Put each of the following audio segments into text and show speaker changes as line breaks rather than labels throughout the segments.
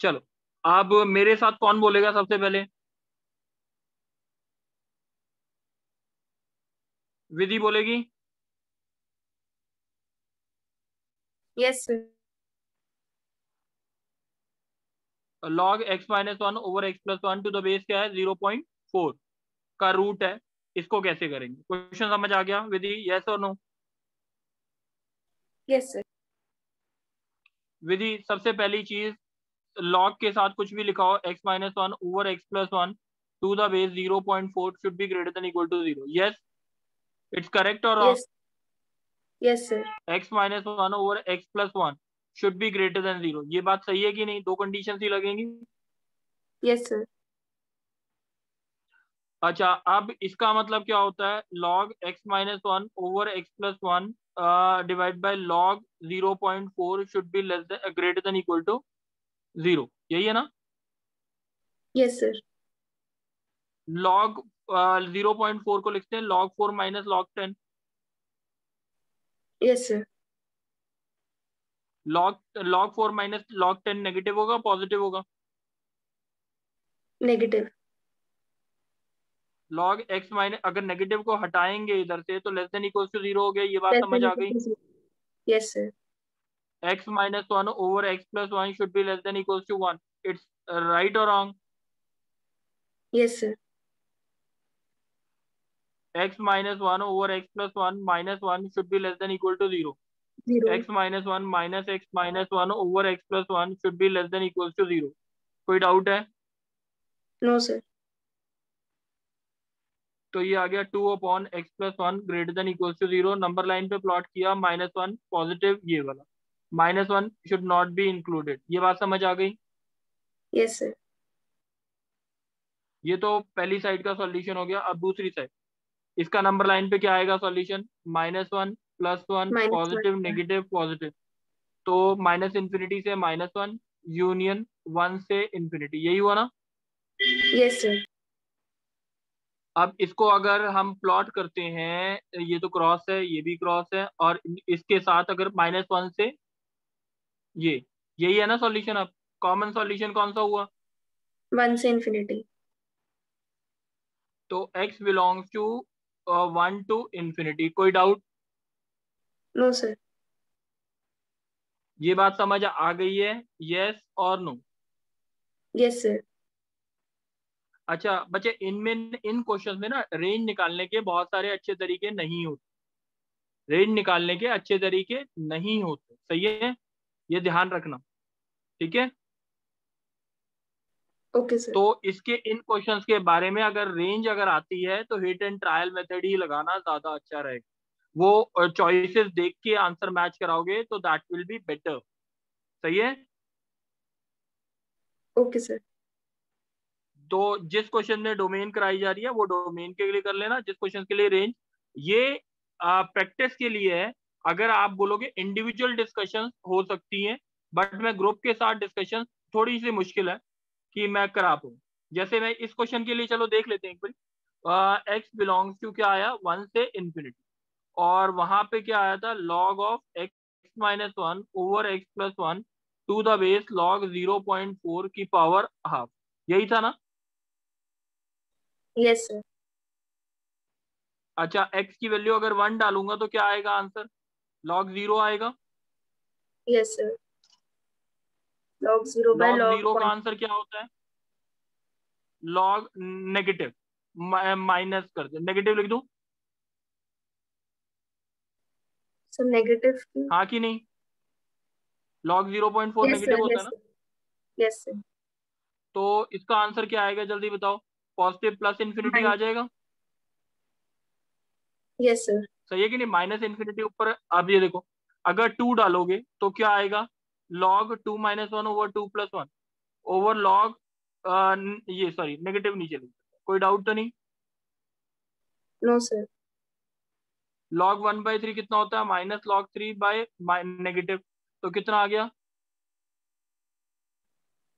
चलो, अब मेरे साथ कौन बोलेगा सबसे पहले? विधि बोलेगी।
Yes sir.
Log x minus one over x plus one to the base क्या है? 0.4 का रूट है। इसको कैसे करेंगे? क्वेश्चन समझ आ गया विधि? यस और नो?
Yes sir.
विधि, सबसे पहली चीज, लॉग के साथ कुछ भी लिखा हो, x minus one over x plus one to the base 0.4 should be greater than equal to 0। Yes, it's correct और wrong?
Yes. Yes sir.
X minus one over x plus one should be greater than 0, ये बात सही है कि नहीं? दो condition ही लगेंगी।
Yes sir.
अच्छा, अब इसका मतलब क्या होता है? Log x minus one over x plus one divide by log 0.4 should be less than greater than equal to 0, यही है ना?
Yes sir.
लॉग 0.4 को लिखते हैं log 4 minus log 10।
Yes sir.
Log 4 minus log 10 negative होगा positive होगा?
Negative.
Log x minus, अगर negative को हटाएंगे इधर से तो लेस देन इक्वल टू 0 हो गया, ये बात
लेस
समझ
देन
आ
इक्वल
गई?
To 0। Yes sir.
X minus one over x plus one should be less than equal to 1। It's right और wrong?
Yes sir.
X minus one over x plus one minus one should be less than equal to 0।
0।
X minus one minus x minus one over x plus one should be less than equal to 0। कोई doubt है?
No sir.
तो ये आ गया 2 upon x plus one greater than equal to 0। Number line पे plot किया, minus one positive ये वाला, minus one should not be included, ये बात समझ आ गई?
Yes sir.
ये तो पहली साइड का सॉल्यूशन हो गया। अब दूसरी साइड, इसका नंबर लाइन पे क्या आएगा solution? Minus one plus one
-1।
Positive negative positive, तो माइनस इन्फिनिटी से माइनस वन यूनियन वन से इन्फिनिटी, यही हुआ ना?
Yes sir.
अब इसको अगर हम प्लॉट करते हैं, ये तो क्रॉस है, ये भी क्रॉस है, और इसके साथ अगर माइनस वन से ये, यही है ना सॉल्यूशन? अब कॉमन सॉल्यूशन कौन सा हुआ?
1 से इंफिनिटी।
तो x belongs to one to infinity. कोई डाउट?
No sir.
ये बात समझ आ गई है? यस और नो?
Yes sir.
अच्छा बच्चे, इनमें इन क्वेश्चन में ना रेंज निकालने के बहुत सारे अच्छे तरीके नहीं होते। रेंज निकालने के अच्छे तरीके नहीं होते, सही है? ये ध्यान रखना, ठीक है?
Okay sir.
तो इसके इन क्वेश्चंस के बारे में अगर रेंज अगर आती है तो हिट एंड ट्रायल मेथड ही लगाना ज्यादा अच्छा रहेगा। वो चॉइसेस देख के आंसर मैच कराओगे तो दैट विल बी बेटर, सही है?
Okay sir.
तो जिस क्वेश्चन में डोमेन कराई जा रही है वो डोमेन के लिए कर लेना, जिस क्वेश्चन के लिए रेंज, ये प्रैक्टिस के लिए है। अगर आप बोलोगे इंडिविजुअल डिस्कशन हो सकती हैं, बट मैं ग्रुप के साथ डिस्कशन थोड़ी सी मुश्किल है कि मैं करा पाऊँ। जैसे मैं इस क्वेश्चन के लिए, चलो देख लेते हैं एक बार। एक्स बिलोंग्स टू क्या आया? वन से इन्फिनिटी, और वहां पे क्या आया था? Log of x minus one over x plus one to the base log 0.4 की पावर हाफ, यही था ना?
Yes sir.
अच्छा, x की वैल्यू अगर वन डालूंगा तो क्या आएगा आंसर? लॉग जीरो आएगा।
Yes sir. log 0 by
log
log
zero का
point।
आंसर क्या होता है? लॉग नेगेटिव, माइनस कर दे, नेगेटिव लिख दूं?
Sir negative.
हाँ कि नहीं? Log 0.4
yes
negative
sir.
होता है
यस
ना?
सर। Yes sir.
तो इसका आंसर क्या आएगा जल्दी बताओ? पॉजिटिव प्लस इन्फिनिटी आ जाएगा,
यस सर।
सही है कि नहीं? माइनस इन्फिनिटी ऊपर। अब ये देखो, अगर टू डालोगे तो क्या आएगा? Log two minus one over two plus one over log, ये सॉरी नेगेटिव नीचे लिख सकते हैं। कोई डाउट तो नहीं?
No sir.
Log one by three कितना होता है? Minus log three by negative, तो कितना आ गया?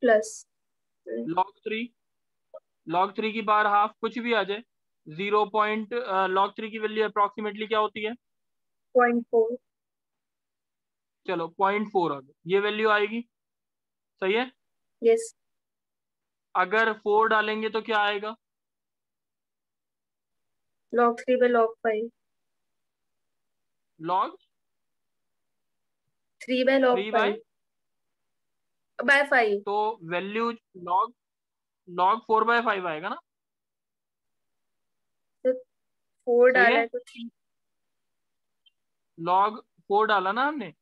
Plus.
Log three, log three की बार हाफ कुछ भी आ जाए, 0 लॉग थ्री की वैल्यू अप्रोक्सीमेटली क्या होती है?
0.4।
चलो 0.4 आ गया, ये वैल्यू आएगी, सही है?
Yes.
अगर 4 डालेंगे तो क्या आएगा?
Log 3 by log 5.
log
3 by log
3 by,
5. By 5.
तो वैल्यू log 4 बाय 5 आएगा ना?
तो 4
सही
डाला
है,
है तो 3.
log 4 डाला ना हमने,
Yes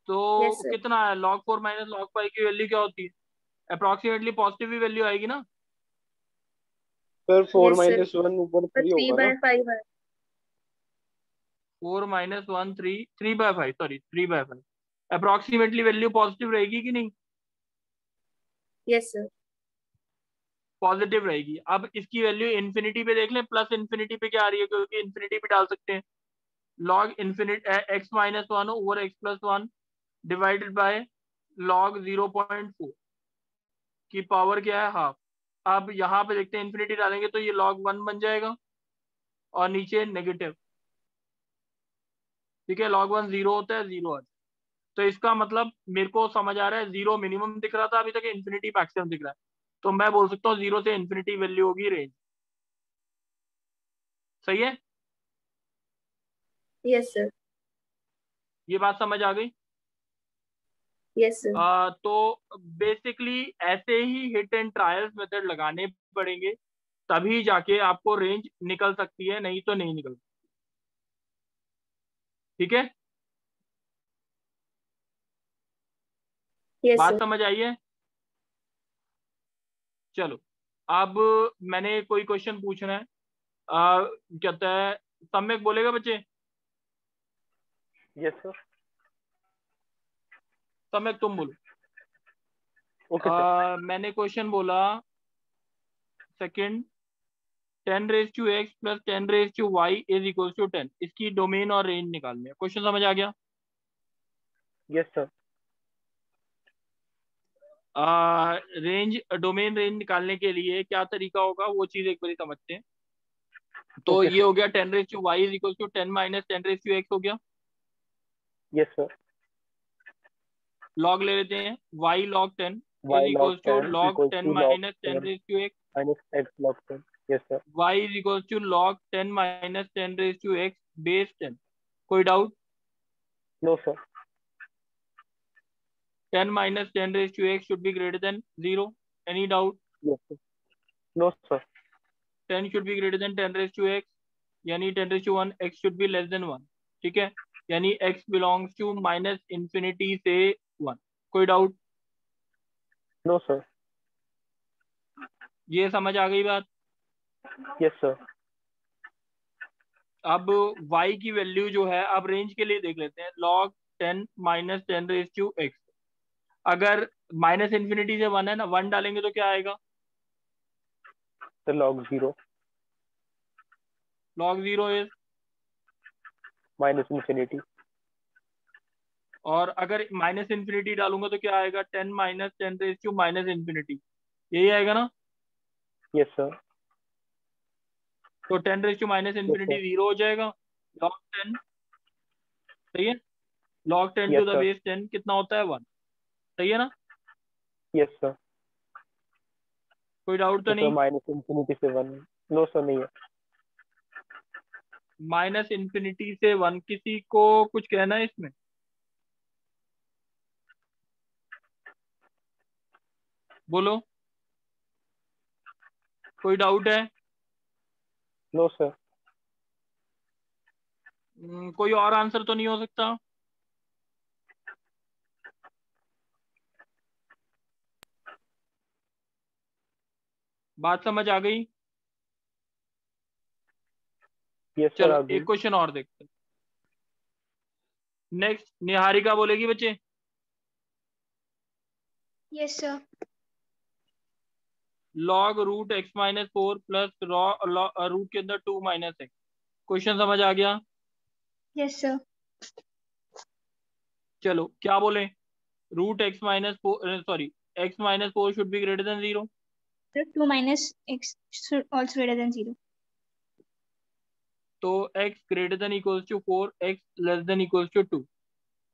तो
sir.
कितना है? log 4 माइनस log 5 की वैल्यू क्या होती है? अप्रोक्सीमेटली पॉजिटिव ही वैल्यू आएगी ना?
Sir 4
Yes sir.
माइनस 1 ऊपर
पर
3
3
होगा
by
ना?
5 है.
4 minus 1 3 by 5, sorry 3 by 5, approximately value positive रहेगी कि नहीं?
Yes sir.
पॉजिटिव रहेगी। अब इसकी वैल्यू इन्फिनिटी पे देख लें, प्लस इन्फिनिटी पे क्या आ रही है, क्योंकि इन्फिनिटी पे डाल सकते हैं। log infinity x minus 1 over x plus 1 divided by log 0.4 की पावर क्या है, हाफ। अब यहाँ पे देखते हैं, इन्फिनिटी डालेंगे तो ये log 1 बन जाएगा और नीचे नेगेटिव, ठीक है। log 1 0 होता है, 0 है। तो इसका मतलब मेरे को समझ आ रहा है, 0 मिनिमम दिख रहा था अभी तक, इन्फिनिटी मैक्सिमम दिख रहा है, तो मैं बोल सकता हूँ 0 से इन्फिनिटी वैल्यू होगी रेंज। सही है,
Yes sir.
ये बात समझ आ गई?
Yes sir.
तो बेसिकली ऐसे ही हिट एंड ट्रायल्स मेथड लगाने पड़ेंगे, तभी जाके आपको रेंज निकल सकती है, नहीं तो नहीं निकल। ठीक है,
Yes
बात
sir.
समझ आई है? चलो, अब मैंने कोई क्वेश्चन पूछना है, कहता है, सम्यक बोलेगा बच्चे?
Yes sir.
सम्यक तुम बोलो।
Okay sir.
मैंने क्वेश्चन बोला, second, 10 raise to x plus 10 raise to y is equal to 10, इसकी डोमेन और रेंज निकालनी है। क्वेश्चन समझ आ गया?
Yes sir.
Range, domain range निकालने के लिए क्या तरीका होगा, वो चीज एक बार समझते हैं। तो
ओके
ये
सर।
हो गया 10 raise to y is equal to 10 minus 10 raise to x हो गया।
Yes sir.
लॉग ले लेते हैं, y log 10 is
y log
equal to
10
log
equals
10
to log
minus 10
10
raise to x.
minus x log 10. Yes sir.
y is equal to log 10 minus 10 raise to x base 10। कोई डाउट?
No sir.
10 minus 10 raised to x should be greater than 0. Any doubt?
Yes sir. No sir.
10 should be greater than 10 raised to x, यानी 10 raised to 1, x should be less than 1। ठीक है, यानी x belongs to minus infinity से 1। कोई डाउट?
No sir.
ये समझ आ गई बात?
Yes sir.
अब y की वैल्यू जो है, अब रेंज के लिए देख लेते हैं, log 10 minus 10 raise to x। अगर माइनस इंफिनिटी से 1 है ना, 1 डालेंगे तो क्या आएगा?
The log 0
log 0 is,
minus infinity.
और अगर माइनस इंफिनिटी डालूंगा तो क्या आएगा? 10 minus 10 raise to minus infinity, यही आएगा ना?
Yes sir.
तो 10 raise to minus
Yes
infinity
sir.
0 हो जाएगा। log 10, सही है, log 10 to
Yes
the
sir.
Base 10 कितना होता है? 1। सही है ना?
Yes sir.
कोई डाउट तो
तो सर
नहीं?
minus infinity से 1. No sir नहीं है.
माइनस इंफिनिटी से 1, किसी को कुछ कहना है इसमें? बोलो, कोई डाउट है?
No sir.
कोई और आंसर तो नहीं हो सकता? बात समझ आ गई?
Yes sir
चलो
आ
एक
गई.
क्वेश्चन और देखते हैं। नेक्स्ट निहारिका बोलेगी बच्चे।
Yes sir.
log root x minus 4 plus root के अंदर 2 माइनस एक्स। क्वेश्चन समझ आ गया?
Yes sir.
चलो क्या बोले, root x minus 4, sorry, x minus 4 should be greater than 0।
2 minus x should also greater than 0.
तो x greater than equals to 4, x less than equals to 2।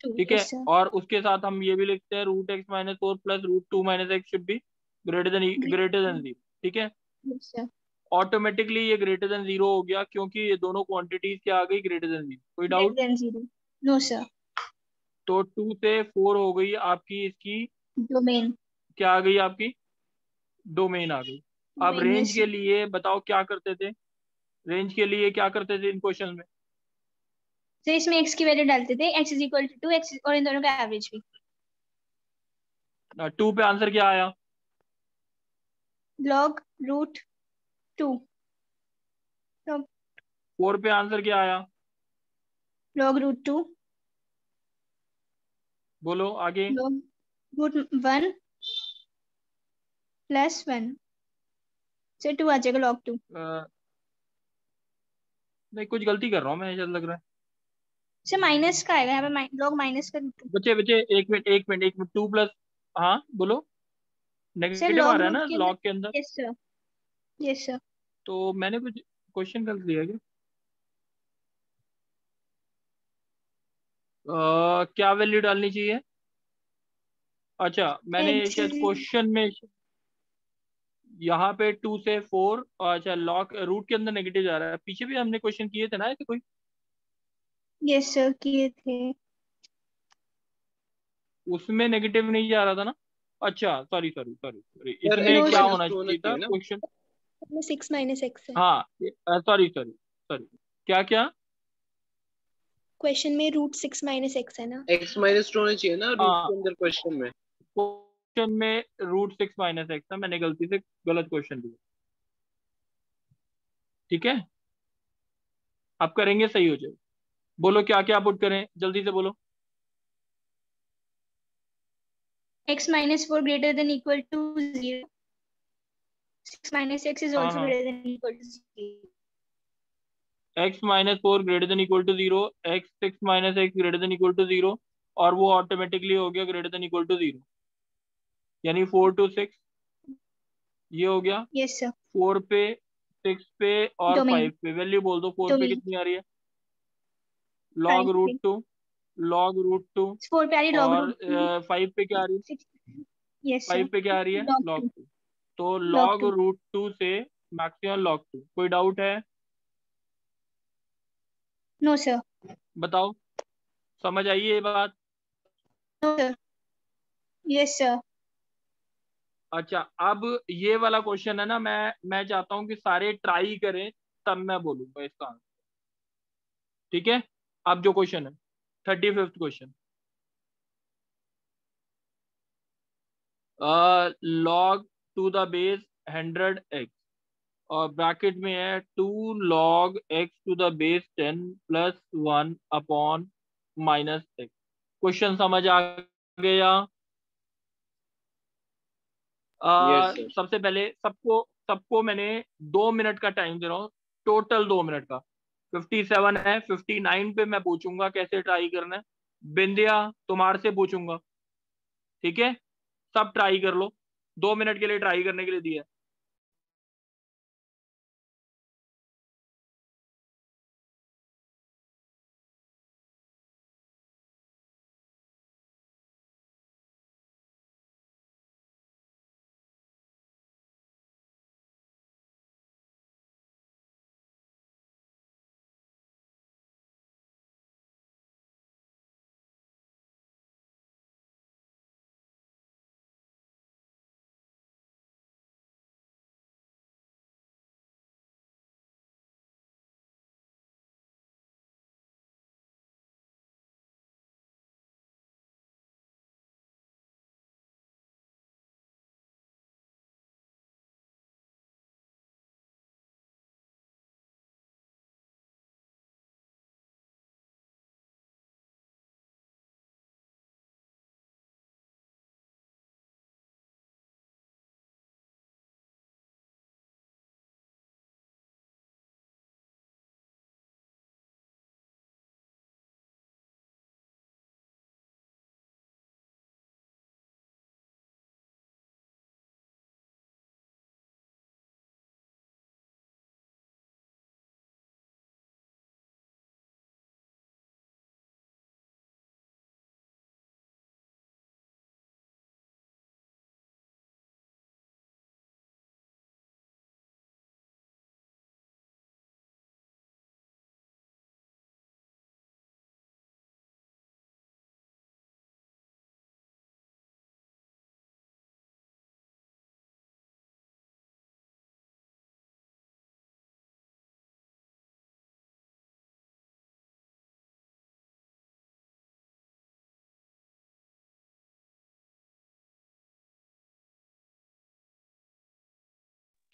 2.
ठीक है,
Yes, sir.
और उसके साथ हम ये भी लिखते हैं root x minus 4 plus root 2 minus x should be greater than 0। ठीक है,
Yes, sir.
ऑटोमेटिकली ये ग्रेटर देन 0 हो गया क्योंकि ये दोनों क्वांटिटीज क्या आ गई, ग्रेटर देन 0। कोई
Greater
doubt?
than 0. No, sir.
तो 2 से 4 हो गई आपकी, इसकी
Domain.
क्या आ गई आपकी, डोमेन आ गई। अब
Domain,
रेंज
yes,
के
sir.
लिए बताओ क्या करते थे, रेंज के लिए क्या करते थे इन क्वेश्चन में?
So इसमें x की वैल्यू डालते थे, x is equal to 2 x और इन दोनों का एवरेज भी।
2 पे आंसर क्या आया?
log root 2। तो
4 पे आंसर क्या आया?
log root 2
बोलो आगे।
log root 1 प्लस 1 से 2 आ जाएगा log 2।
नहीं, कुछ गलती कर रहा हूँ मैं, ऐसा लग रहा है।
से माइनस का आएगा यहाँ पे, log माइनस का root 2।
बच्चे बच्चे एक मिनट एक मिनट एक मिनट, 2 प्लस, हाँ बोलो,
से
नेगेटिव आ
log
रहा है
root
ना
के अंदर।
लॉग के अंदर?
yes sir, yes sir।
तो मैंने कुछ क्वेश्चन गलत दिया क्या? क्या वैल्यू डालनी चाहिए? अच्छा, मैंने
x
शायद क्वेश्चन में यहाँ पे 2 से 4, अच्छा लॉग रूट के अंदर नेगेटिव जा रहा है। पीछे भी हमने क्वेश्चन किए थे ना ऐसे कोई?
yes sir किए थे।
उसमें नेगेटिव नहीं जा रहा था ना? अच्छा sorry sorry sorry sorry,
sir
इसमें
नो
x
क्या
माइनस
होना
टू होना
चाहिए था
चाहिए ना।
क्वेश्चन?
में 6 माइनस एक्स है।
हाँ, सॉरी सॉरी सॉरी, क्या क्या?
क्वेश्चन में रूट 6 माइनस एक्स है ना।
x माइनस टू होना चाहिए ना रूट
हाँ,
के अंदर क्वेश्चन में।
क्वेश्चन में रूट 6 माइनस एक्स था, मैंने गलती से गलत क्वेश्चन दिया। ठीक है, आप करेंगे सही हो जाए। बोलो क्या क्या पुट करें, जल्दी से बोलो।
x minus 4 greater than equal to 0। 6 minus x is
हाँ
also
हाँ,
greater than equal to 0।
x minus 4 greater than equal to 0, x 6 minus x greater than equal to 0, और वो ऑटोमेटिकली हो गया ग्रेटर देन इक्वल टू 0, यानी 4 to 6 ये हो गया।
yes sir।
4 पे, 6 पे और
domain
5 पे वैल्यू बोल दो। 4 पे
domain
कितनी आ रही है?
5
लॉग रूट
पे,
2, लॉग रूट 2।
4 पे आ रही log
और
root 2।
5 पे क्या आ रही है?
6 yes sir
5 पे क्या आ रही है?
log
log
2
2। तो
log
लॉग
2।
रूट 2 से मैक्सिमम लॉग 2। कोई डाउट है?
no sir
बताओ, समझ आई ये बात?
no sir yes sir।
अच्छा, अब ये वाला क्वेश्चन है ना, मैं चाहता हूं कि सारे ट्राई करें, तब मैं बोलूंगा इसका आंसर। ठीक है, अब जो क्वेश्चन है 35th question, log to the base 100x, और ब्रैकेट में है 2 log x to the base 10 plus 1 upon minus x. Question समझ आ गया?
Yes sir.
सबसे पहले सबको सबको मैंने 2 मिनट का टाइम दे रहा हूँ, टोटल 2 मिनट का। 57 है, 59 पे मैं पूछूंगा कैसे ट्राई करना है। बिंदिया तुम्हारे से पूछूंगा, ठीक है? सब ट्राई कर लो, 2 मिनट के लिए ट्राई करने के लिए दिया।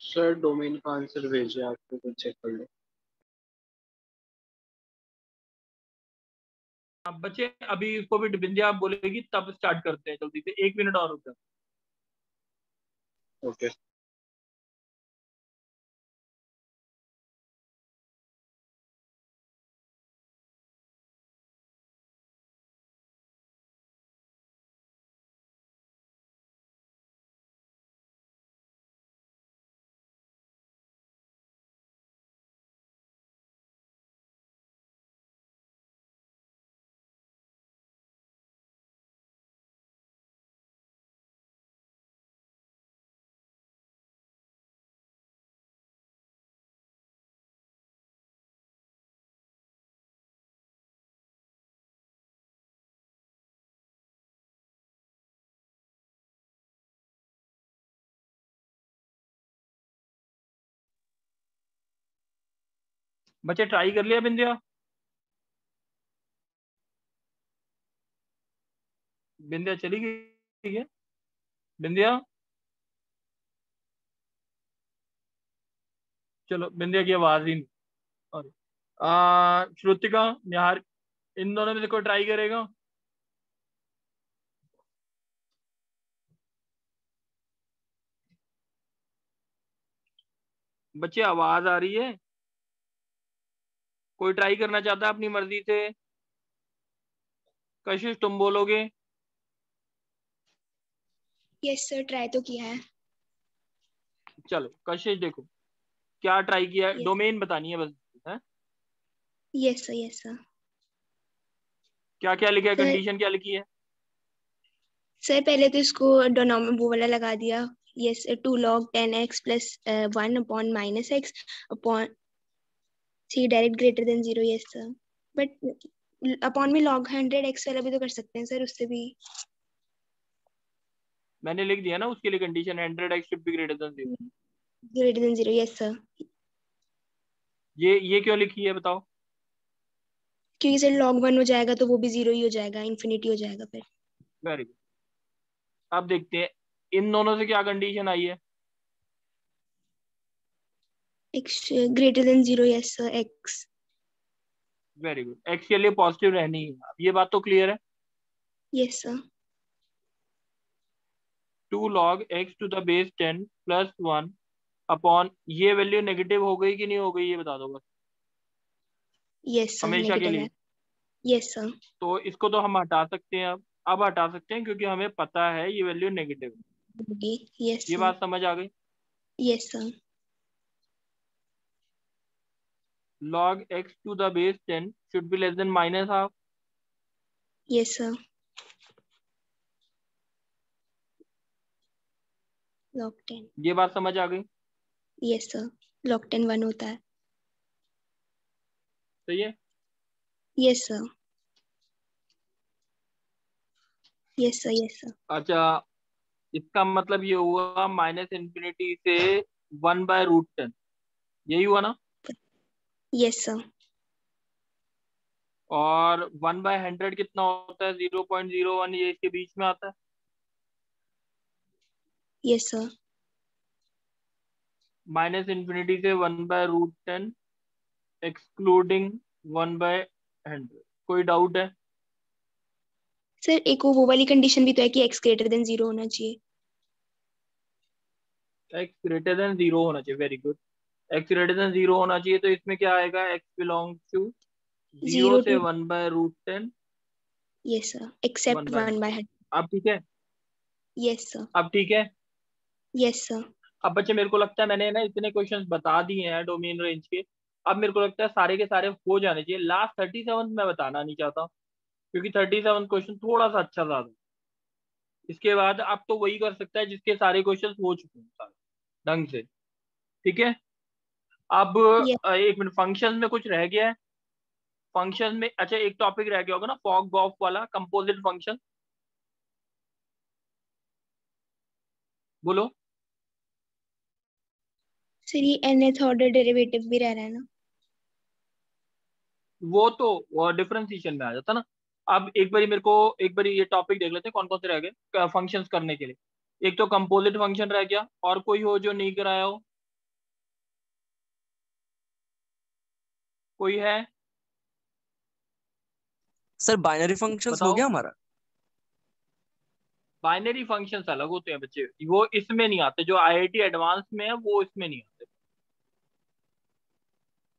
सर डोमेन का आंसर भेजे आपको, कुछ चेक कर लो।
अब बच्चे अभी इसको भी बिंदिया आप बोलेगी तब स्टार्ट करते हैं, जल्दी से 1 मिनट और रुक जाओ।
ओके।
बच्चे ट्राई कर लिया बिंदिया? बिंदिया चली गई है? बिंदिया, चलो बिंदिया की आवाज ही नहीं। सॉरी। श्रुतिका, निहार, इन दोनों में से कोई ट्राई करेगा? बच्चे आवाज आ रही है? कोई ट्राई करना चाहता है अपनी मर्जी से? कशिश तुम बोलोगे?
यस सर, ट्राई तो किया है।
चलो कशिश देखो क्या ट्राई किया है,
यस
डोमेन बतानी है बस है?
Yes sir, yes sir.
क्या क्या लिखा है,
सर
कंडीशन क्या लिखी है?
सर पहले तो इसको डोनोमिनेटर वो वाला लगा दिया। Yes, 2 log 10x plus 1 upon minus x upon 3 direct greater than 0। Yes sir, but upon में log 100x वाला भी तो कर सकते हैं सर, उससे भी।
मैंने लिख दिया ना उसके लिए condition 100x should be greater than 0।
Greater than 0, yes sir.
ये क्यों लिखी है बताओ?
क्योंकि सर log 1 हो जाएगा तो वो भी 0 ही हो जाएगा, इन्फिनिटी हो जाएगा फिर।
Very good. अब देखते हैं इन दोनों से क्या कंडीशन आई है।
x greater than 0, yes sir, x।
Very good, x के लिए पॉजिटिव रहनी है, अब ये बात तो क्लियर है।
Yes sir.
2 log x to the base 10 plus 1 upon, ये वैल्यू नेगेटिव हो गई कि नहीं हो गई ये बता दो बस,
यस सर,
हमेशा के
नेगेटिव है।
लिए।
Yes sir.
तो इसको तो हम हटा सकते हैं, अब हटा सकते हैं क्योंकि हमें पता है ये वैल्यू नेगेटिव है।
होगी। यस
ये
सर।
बात समझ आ गई?
Yes sir.
log x to the base 10 should be less than minus half।
Yes sir. log 10।
ये बात समझ आ गई?
यस सर, log 10 1 होता है।
सही है?
Yes sir. Yes sir, yes sir.
अच्छा, इसका मतलब ये हुआ माइनस इन्फिनिटी से 1/√10, यही हुआ ना?
Yes sir.
और 1/100 कितना होता है? 0.01, ये इसके बीच में आता है।
Yes sir.
माइनस इन्फिनिटी से 1/√10 एक्सक्लूडिंग 1/100। कोई डाउट है?
सर एक वो वाली कंडीशन भी तो है कि x ग्रेटर देन 0 होना चाहिए।
एक्स ग्रेटर देन 0 होना चाहिए, very good. X greater than 0 होना चाहिए, तो इसमें क्या आएगा? एक्स बिलोंग टू 0
0
से
टू।
1/√10
yes sir, accept 1/100।
1/100। अब ठीक है?
Yes sir.
अब ठीक है?
Yes sir.
अब बच्चे मेरे को लगता है मैंने ना इतने क्वेश्चंस बता दिए हैं डोमेन रेंज के, अब मेरे को लगता है सारे के सारे हो जाने चाहिए। लास्ट 37 मैं बताना नहीं चाहता क्योंकि 37 क्वेश्चन थोड़ा सा अच्छा ज्यादा। इसके बाद आप तो वही कर सकता है जिसके सारे क्वेश्चन हो चुके हैं सारे ढंग से। ठीक है? अब
यस।
एक मिनट, फंक्शन में कुछ रह गया है? फंक्शन में अच्छा एक टॉपिक रह गया होगा ना, फॉग गॉफ वाला, कंपोजिट फंक्शन। बोलो।
सर ये nth ऑर्डर डेरिवेटिव भी रह रहा है ना?
वो डिफरेंशिएशन में आ जाता ना। अब एक बारी मेरे को एक बारी ये टॉपिक देख लेते हैं कौन कौन से रह गए फंक्शंस करने के लिए। एक तो कंपोजिट फंक्शन रह गया, और कोई हो जो नहीं कराया हो? कोई है?
सर बाइनरी फंक्शंस हो
बताओ।
गया हमारा।
बाइनरी फंक्शंस अलग होते हैं बच्चे, वो इसमें नहीं आते, जो आईआईटी एडवांस में है वो इसमें नहीं आते।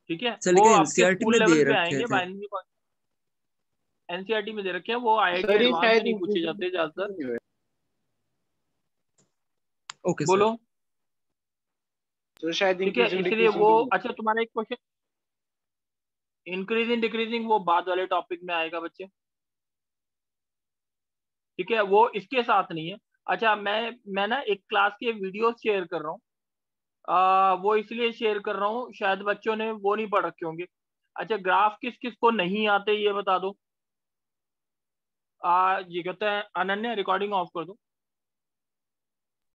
ठीक है,
सर
वो
लेकिन
आपके
एनसीईआरटी
स्कूल
में दे
लेवल पे
रखे
आएंगे
थे।
बाइनरी। एनसीईआरटी में दे रखे हैं, वो आईआईटी
सर ये
एडवांस में
शायद
नहीं पूछे जाते ज्यादातर।
नहीं हुए।
ओके
बोलो।
सर।
तो शायद
ठीक है,
इंक्रीजिंग
इसलिए
डिक्रीजिंग
वो,
भी नहीं।
अच्छा तुम्हारा एक क्वेश्चन, इंक्रीजिंग डिक्रीजिंग वो बाद वाले टॉपिक में आएगा बच्चे। ठीक है, वो इसके साथ नहीं है। अच्छा, मैं ना एक क्लास के वीडियो शेयर कर रहा हूँ, वो इसलिए शेयर कर रहा हूँ, शायद बच्चों ने वो नहीं पढ़ रखे होंगे। अच्छा, ग्राफ किस किस को नहीं आते ये बता दो। ये कहते हैं, अनन्या रिकॉर्डिंग ऑफ कर दो।